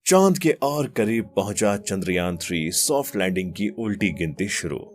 चांद के और करीब पहुंचा चंद्रयान-3 सॉफ्ट लैंडिंग की उल्टी गिनती शुरू।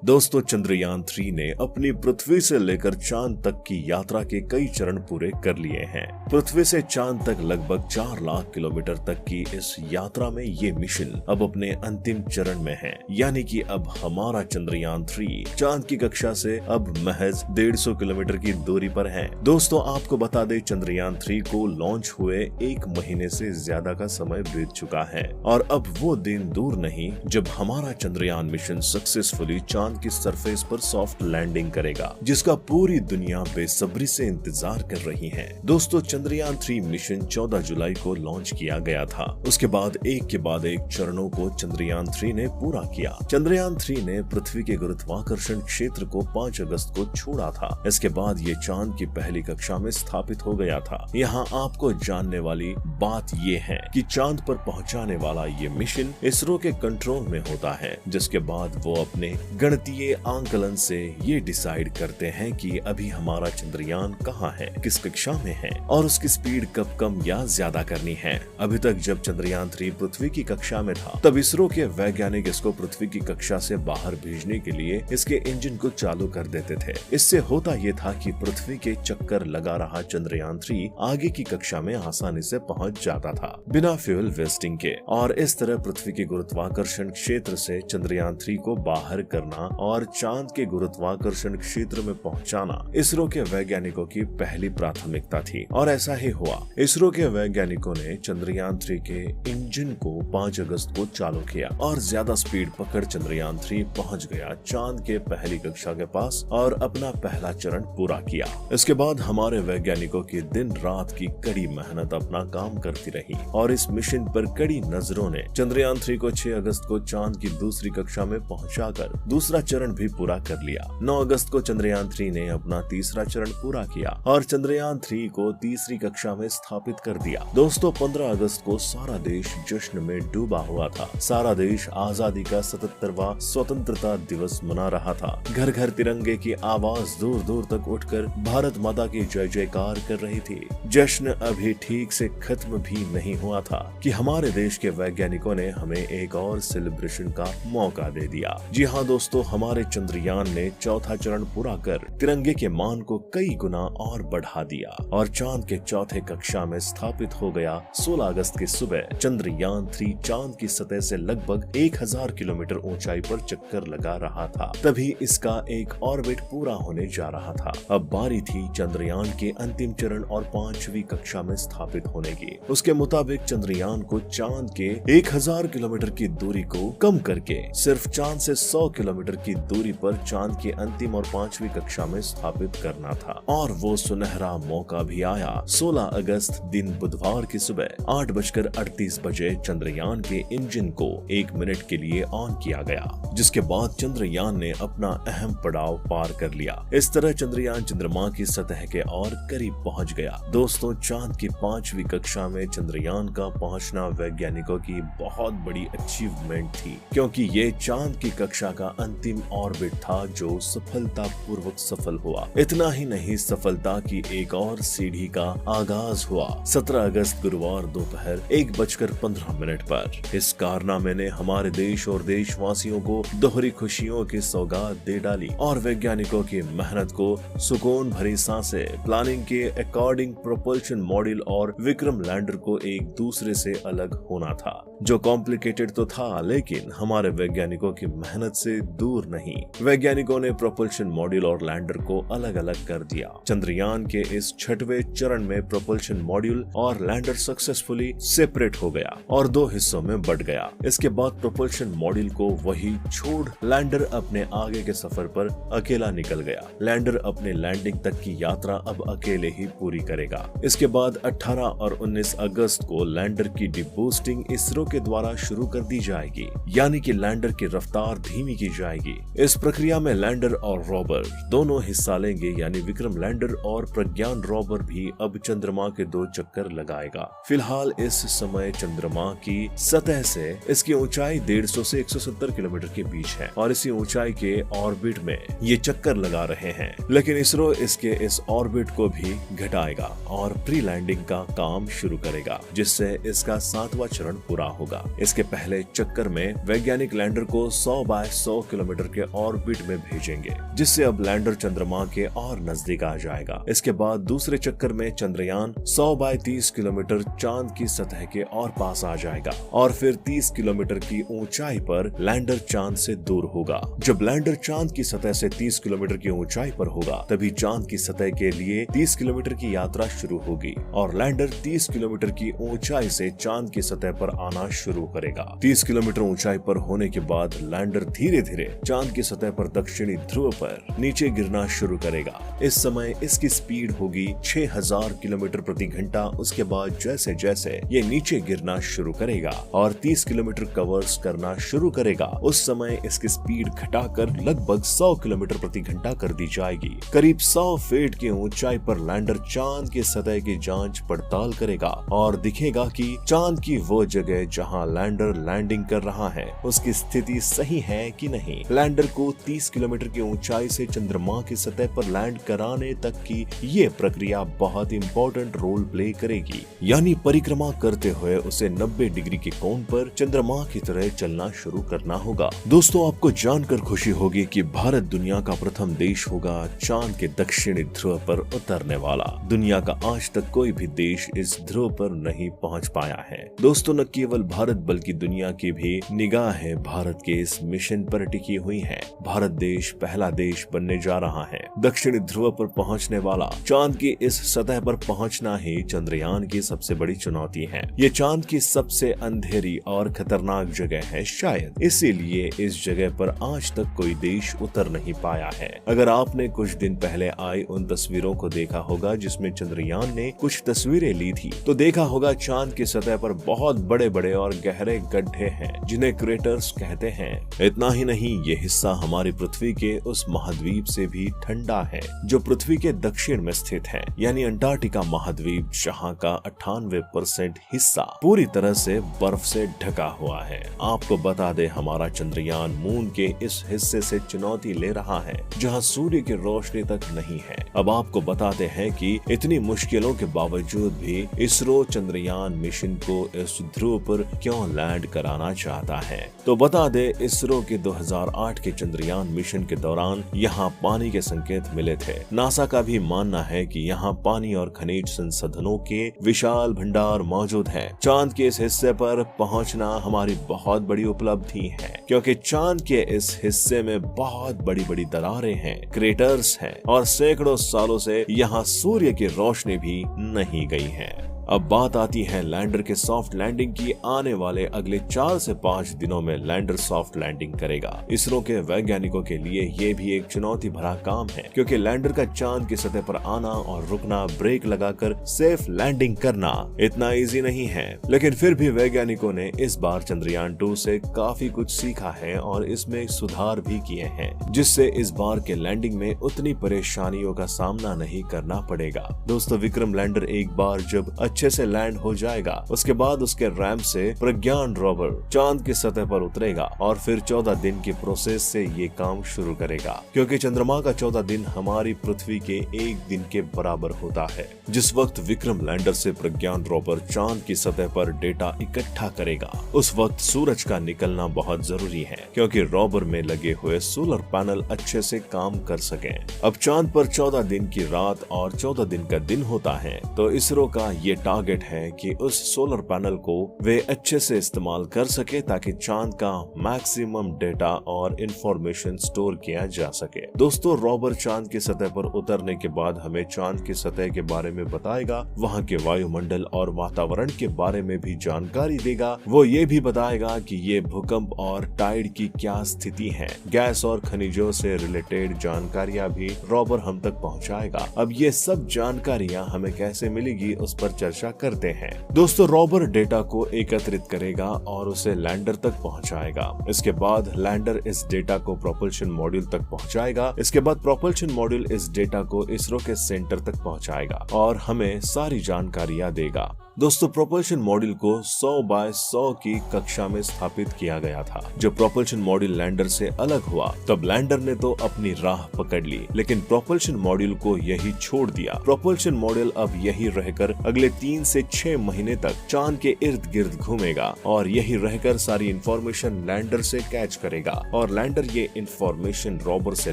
दोस्तों, चंद्रयान-3 ने अपनी पृथ्वी से लेकर चांद तक की यात्रा के कई चरण पूरे कर लिए हैं। पृथ्वी से चांद तक लगभग 4 लाख किलोमीटर तक की इस यात्रा में ये मिशन अब अपने अंतिम चरण में है। यानी कि अब हमारा चंद्रयान-3 चांद की कक्षा से अब महज 150 किलोमीटर की दूरी पर है। दोस्तों, आपको बता दें, चंद्रयान-3 को लॉन्च हुए 1 महीने से ज्यादा का समय बीत चुका है और अब वो दिन दूर नहीं जब हमारा चंद्रयान मिशन सक्सेसफुली चांद की सरफेस पर सॉफ्ट लैंडिंग करेगा, जिसका पूरी दुनिया बेसब्री से इंतजार कर रही है। दोस्तों, चंद्रयान-3 मिशन 14 जुलाई को लॉन्च किया गया था। उसके बाद एक के बाद एक चरणों को चंद्रयान-3 ने पूरा किया। चंद्रयान-3 ने पृथ्वी के गुरुत्वाकर्षण क्षेत्र को 5 अगस्त को छोड़ा था। इसके बाद ये चांद की पहली कक्षा में स्थापित हो गया था। यहाँ आपको जानने वाली बात ये है कि चांद पर पहुँचाने वाला ये मिशन इसरो के कंट्रोल में होता है, जिसके बाद वो अपने गणितीय आंकलन से ये डिसाइड करते हैं कि अभी हमारा चंद्रयान कहाँ है, किस कक्षा में है और उसकी स्पीड कब कम या ज्यादा करनी है। अभी तक जब चंद्रयान-3 पृथ्वी की कक्षा में था, तब इसरो के वैज्ञानिक इसको पृथ्वी की कक्षा से बाहर भेजने के लिए इसके इंजन को चालू कर देते थे। इससे होता ये था कि पृथ्वी के चक्कर लगा रहा चंद्रयान-3 आगे की कक्षा में आसानी से पहुंच जाता था, बिना फ्यूल वेस्टिंग के। और इस तरह पृथ्वी के गुरुत्वाकर्षण क्षेत्र से चंद्रयान-3 को बाहर करना और चांद के गुरुत्वाकर्षण क्षेत्र में पहुंचाना इसरो के वैज्ञानिकों की पहली प्राथमिकता थी। और ऐसा ही हुआ। इसरो के वैज्ञानिकों ने चंद्रयान-3 के इंजन को 5 अगस्त को चालू किया और ज्यादा स्पीड पकड़ चंद्रयान-3 पहुंच गया चांद के पहली कक्षा के पास और अपना पहला चरण पूरा किया। इसके बाद हमारे वैज्ञानिकों की दिन रात की कड़ी मेहनत अपना काम करती रही और इस मिशन पर कड़ी नजरों ने चंद्रयान-3 को 6 अगस्त को चांद की दूसरी कक्षा में पहुंचाकर दूसरा चरण भी पूरा कर लिया। 9 अगस्त को चंद्रयान-3 ने अपना तीसरा चरण पूरा किया और चंद्रयान-3 को तीसरी कक्षा में स्थापित कर दिया। दोस्तों, 15 अगस्त को सारा देश जश्न में डूबा हुआ था। सारा देश आजादी का 77वां स्वतंत्रता दिवस मना रहा था। घर घर तिरंगे की आवाज दूर दूर तक उठकर भारत माता की जय जयकार कर रही थी। जश्न अभी ठीक से खत्म भी नहीं हुआ था कि हमारे देश के वैज्ञानिकों ने हमें एक और सेलिब्रेशन का मौका दे दिया। जी हाँ दोस्तों, हमारे चंद्रयान ने चौथा चरण पूरा कर तिरंगे के मान को कई गुना और बढ़ा दिया और चांद के चौथे कक्षा में स्थापित हो गया। 16 अगस्त की सुबह चंद्रयान-3 चांद की सतह से लगभग 1000 किलोमीटर ऊंचाई पर चक्कर लगा रहा था। तभी इसका एक ऑर्बिट पूरा होने जा रहा था। अब बारी थी चंद्रयान के अंतिम चरण और 5वीं कक्षा में स्थापित होने की। उसके मुताबिक चंद्रयान को चांद के 1000 किलोमीटर की दूरी को कम करके सिर्फ चांद से 100 किलोमीटर की दूरी पर चांद की अंतिम और 5वीं कक्षा में स्थापित करना था। और वो सुनहरा मौका भी आया। 16 अगस्त दिन बुधवार की सुबह 8:38 बजे चंद्रयान के इंजन को 1 मिनट के लिए ऑन किया गया, जिसके बाद चंद्रयान ने अपना अहम पड़ाव पार कर लिया। इस तरह चंद्रयान चंद्रमा की सतह के और करीब पहुंच गया। दोस्तों, चांद की 5वीं कक्षा में चंद्रयान का पहुंचना वैज्ञानिकों की बहुत बड़ी अचीवमेंट थी, क्योंकि ये चांद की कक्षा का अंतिम ऑर्बिट था जो सफलतापूर्वक सफल हुआ। इतना ही नहीं, सफलता की एक और सीढ़ी का आगाज हुआ 17 अगस्त गुरुवार दोपहर 1:15 पर। इस कारनामे ने हमारे देश और देशवासियों को दोहरी खुशियों की सौगात दे डाली और वैज्ञानिकों की मेहनत को सुकून भरी सांसें। प्लानिंग के अकॉर्डिंग प्रोपल्शन मॉड्यूल और विक्रम लैंडर को एक दूसरे से अलग होना था, जो कॉम्प्लिकेटेड तो था लेकिन हमारे वैज्ञानिकों की मेहनत से दूर नहीं। वैज्ञानिकों ने प्रोपल्शन मॉड्यूल और लैंडर को अलग अलग कर दिया। चंद्रयान के इस 6वें चरण में प्रोपल्शन मॉड्यूल और लैंडर सक्सेसफुली सेपरेट हो गया और 2 हिस्सों में बट गया। इसके बाद प्रोपल्शन मॉड्यूल को वही छोड़ लैंडर अपने आगे के सफर पर अकेला निकल गया। लैंडर अपने लैंडिंग तक की यात्रा अब अकेले ही पूरी करेगा। इसके बाद 18 और 19 अगस्त को लैंडर की डिबूस्टिंग इसरो के द्वारा शुरू कर दी जाएगी, यानी कि लैंडर की रफ्तार धीमी की जाएगी जाएगी। इस प्रक्रिया में लैंडर और रोवर दोनों हिस्सा लेंगे, यानी विक्रम लैंडर और प्रज्ञान रोवर भी अब चंद्रमा के 2 चक्कर लगाएगा। फिलहाल इस समय चंद्रमा की सतह से इसकी ऊंचाई 150 से 170 किलोमीटर के बीच है और इसी ऊंचाई के ऑर्बिट में ये चक्कर लगा रहे हैं। लेकिन इसरो इसके इस ऑर्बिट को भी घटाएगा और प्री लैंडिंग का काम शुरू करेगा, जिससे इसका 7वां चरण पूरा होगा। इसके पहले चक्कर में वैज्ञानिक लैंडर को 100 बाय 100 किलोमीटर के ऑर्बिट में भेजेंगे, जिससे अब लैंडर चंद्रमा के और नजदीक आ जाएगा। इसके बाद दूसरे चक्कर में चंद्रयान 100 बाय 30 किलोमीटर चांद की सतह के और पास आ जाएगा और फिर 30 किलोमीटर की ऊंचाई पर लैंडर चांद से दूर होगा। जब लैंडर चांद की सतह से 30 किलोमीटर की ऊंचाई पर होगा, तभी चांद की सतह के लिए 30 किलोमीटर की यात्रा शुरू होगी और लैंडर 30 किलोमीटर की ऊंचाई से चांद की सतह पर आना शुरू करेगा। 30 किलोमीटर ऊंचाई पर होने के बाद लैंडर धीरे धीरे चांद की सतह पर दक्षिणी ध्रुव पर नीचे गिरना शुरू करेगा। इस समय इसकी स्पीड होगी 6000 किलोमीटर प्रति घंटा। उसके बाद जैसे जैसे ये नीचे गिरना शुरू करेगा और 30 किलोमीटर कवर्स करना शुरू करेगा, उस समय इसकी स्पीड घटाकर लगभग 100 किलोमीटर प्रति घंटा कर दी जाएगी। करीब 100 फीट की ऊंचाई पर लैंडर चांद की सतह की जांच पड़ताल करेगा और दिखेगा कि चांद की वो जगह जहां लैंडर लैंडिंग कर रहा है उसकी स्थिति सही है कि नहीं। लैंडर को 30 किलोमीटर की ऊंचाई से चंद्रमा की सतह पर लैंड कराने तक की ये प्रक्रिया बहुत इंपॉर्टेंट रोल प्ले करेगी, यानी परिक्रमा करते हुए उसे 90 डिग्री के कोण पर चंद्रमा की तरह चलना शुरू करना होगा। दोस्तों, आपको जानकर खुशी होगी कि भारत दुनिया का प्रथम देश होगा चांद के दक्षिणी ध्रुव पर उतरने वाला। दुनिया का आज तक कोई भी देश इस ध्रुव पर नहीं पहुंच पाया है। दोस्तों, न केवल भारत बल्कि दुनिया की भी निगाहें भारत के इस मिशन पर टिकी हुई है। भारत देश पहला देश बनने जा रहा है। दक्षिणी ध्रुव पर पहुंचने वाला चांद की इस सतह पर पहुंचना ही चंद्रयान की सबसे बड़ी चुनौती है। ये चांद की सबसे अंधेरी और खतरनाक जगह है, शायद इसीलिए इस जगह पर आज तक कोई देश उतर नहीं पाया है। अगर आपने कुछ दिन पहले आई उन तस्वीरों को देखा होगा जिसमें चंद्रयान ने कुछ तस्वीरें ली थी, तो देखा होगा चांद की सतह पर बहुत बड़े बड़े और गहरे गड्ढे हैं जिन्हें क्रेटर्स कहते हैं। इतना ही नहीं, ये हिस्सा हमारी पृथ्वी के उस महाद्वीप से भी ठंडा है जो पृथ्वी के दक्षिण में स्थित है, यानी अंटार्कटिका महाद्वीप, जहाँ का 98% हिस्सा पूरी तरह से बर्फ से ढका हुआ है। आपको बता दे, हमारा चंद्रयान मून के इस हिस्से से चुनौती ले रहा है जहां सूर्य की रोशनी तक नहीं है। अब आपको बताते हैं कि इतनी मुश्किलों के बावजूद भी इसरो चंद्रयान मिशन को इस ध्रुव पर क्यों लैंड कराना चाहता है। तो बता दे, इसरो के 2008 के चंद्रयान मिशन के दौरान यहाँ पानी के संकेत मिले थे। नासा का भी मानना है कि यहाँ पानी और खनिज संसाधनों के विशाल भंडार मौजूद है। चांद के इस हिस्से पर पहुंचना हमारी बहुत बड़ी उपलब्धि है, क्योंकि चांद के इस हिस्से में बहुत बड़ी बड़ी दरारें हैं, क्रेटर्स हैं और सैकड़ों सालों से यहाँ सूर्य की रोशनी भी नहीं गई है। अब बात आती है लैंडर के सॉफ्ट लैंडिंग की। आने वाले अगले 4 से 5 दिनों में लैंडर सॉफ्ट लैंडिंग करेगा। इसरो के वैज्ञानिकों के लिए ये भी एक चुनौती भरा काम है, क्योंकि लैंडर का चांद की सतह पर आना और रुकना, ब्रेक लगाकर सेफ लैंडिंग करना इतना इजी नहीं है। लेकिन फिर भी वैज्ञानिकों ने इस बार चंद्रयान 2 से काफी कुछ सीखा है और इसमें सुधार भी किए हैं, जिससे इस बार के लैंडिंग में उतनी परेशानियों का सामना नहीं करना पड़ेगा। दोस्तों, विक्रम लैंडर एक बार जब अच्छे से लैंड हो जाएगा, उसके बाद उसके रैंप से प्रज्ञान रोवर चांद की सतह पर उतरेगा और फिर 14 दिन की प्रोसेस से ये काम शुरू करेगा, क्योंकि चंद्रमा का 14 दिन हमारी पृथ्वी के 1 दिन के बराबर होता है। जिस वक्त विक्रम लैंडर से प्रज्ञान रोवर चांद की सतह पर डेटा इकट्ठा करेगा, उस वक्त सूरज का निकलना बहुत जरूरी है, क्योंकि रोवर में लगे हुए सोलर पैनल अच्छे से काम कर सके। अब चांद पर 14 दिन की रात और 14 दिन का दिन होता है, तो इसरो का ये टारगेट है कि उस सोलर पैनल को वे अच्छे से इस्तेमाल कर सके, ताकि चांद का मैक्सिमम डेटा और इंफॉर्मेशन स्टोर किया जा सके। दोस्तों, रोवर चांद की सतह पर उतरने के बाद हमें चांद की सतह के बारे में बताएगा, वहां के वायुमंडल और वातावरण के बारे में भी जानकारी देगा। वो ये भी बताएगा कि ये भूकंप और टाइड की क्या स्थिति है। गैस और खनिजों से रिलेटेड जानकारियां भी रोवर हम तक पहुंचाएगा। अब ये सब जानकारियां हमें कैसे मिलेगी, उस पर चर्चा चर्चा करते हैं। दोस्तों, रोवर डेटा को एकत्रित करेगा और उसे लैंडर तक पहुंचाएगा। इसके बाद लैंडर इस डेटा को प्रोपल्शन मॉड्यूल तक पहुंचाएगा। इसके बाद प्रोपल्शन मॉड्यूल इस डेटा को इसरो के सेंटर तक पहुंचाएगा और हमें सारी जानकारियां देगा। दोस्तों, प्रोपल्शन मॉड्यूल को 100 बाय 100 की कक्षा में स्थापित किया गया था। जब प्रोपल्शन मॉड्यूल लैंडर से अलग हुआ तब लैंडर ने तो अपनी राह पकड़ ली, लेकिन प्रोपल्शन मॉड्यूल को यही छोड़ दिया। प्रोपल्शन मॉड्यूल अब यही रहकर अगले 3 से 6 महीने तक चांद के इर्द गिर्द घूमेगा और यही रहकर सारी इंफॉर्मेशन लैंडर से कैच करेगा और लैंडर ये इंफॉर्मेशन रोवर से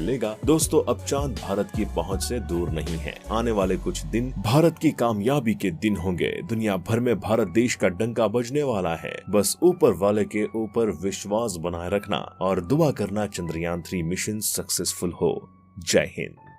लेगा। दोस्तों, अब चांद भारत की पहुंच से दूर नहीं है। आने वाले कुछ दिन भारत की कामयाबी के दिन होंगे। दुनिया भर में भारत देश का डंका बजने वाला है। बस ऊपर वाले के ऊपर विश्वास बनाए रखना और दुआ करना चंद्रयान 3 मिशन सक्सेसफुल हो। जय हिंद।